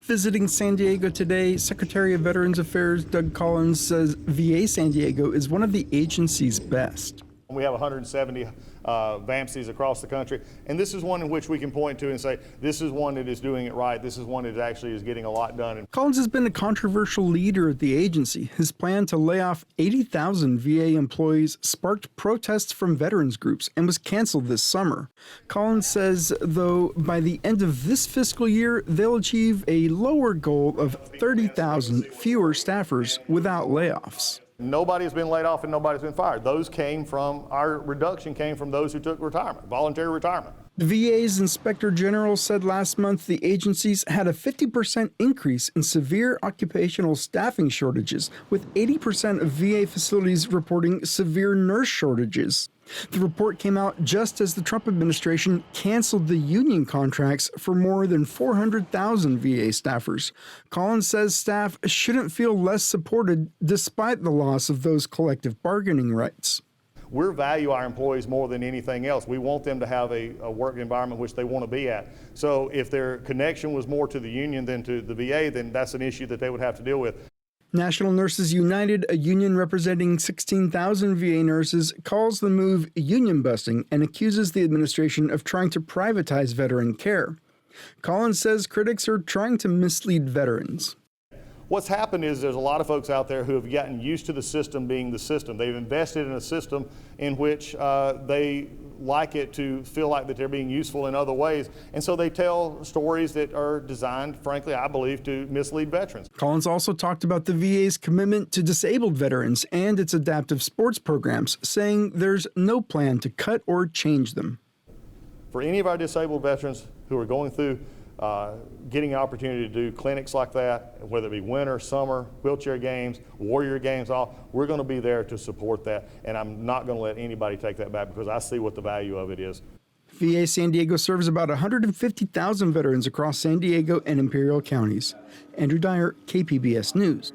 Visiting San Diego today, Secretary of Veterans Affairs Doug Collins says VA San Diego is one of the agency's best. We have 170 VAMCs across the country, and this is one in which we can point to and say, this is one that is doing it right. This is one that actually is getting a lot done. Collins has been a controversial leader at the agency. His plan to lay off 80,000 VA employees sparked protests from veterans groups and was canceled this summer. Collins says, though, by the end of this fiscal year, they'll achieve a lower goal of 30,000 fewer staffers without layoffs. Nobody has been laid off and nobody's been fired. Our reduction came from those who took retirement, voluntary retirement. The VA's Inspector General said last month the agencies had a 50% increase in severe occupational staffing shortages, with 80% of VA facilities reporting severe nurse shortages. The report came out just as the Trump administration canceled the union contracts for more than 400,000 VA staffers. Collins says staff shouldn't feel less supported despite the loss of those collective bargaining rights. We value our employees more than anything else. We want them to have a work environment which they want to be at. So if their connection was more to the union than to the VA, then that's an issue that they would have to deal with. National Nurses United, a union representing 16,000 VA nurses, calls the move union busting and accuses the administration of trying to privatize veteran care. Collins says critics are trying to mislead veterans. What's happened is there's a lot of folks out there who have gotten used to the system being the system. They've invested in a system in which they like it to feel like that they're being useful in other ways. And so they tell stories that are designed, frankly, I believe, to mislead veterans. Collins also talked about the VA's commitment to disabled veterans and its adaptive sports programs, saying there's no plan to cut or change them. For any of our disabled veterans who are going through getting an opportunity to do clinics like that, whether it be winter, summer, wheelchair games, warrior games, we're going to be there to support that, and I'm not going to let anybody take that back because I see what the value of it is. VA San Diego serves about 150,000 veterans across San Diego and Imperial counties. Andrew Dyer, KPBS News.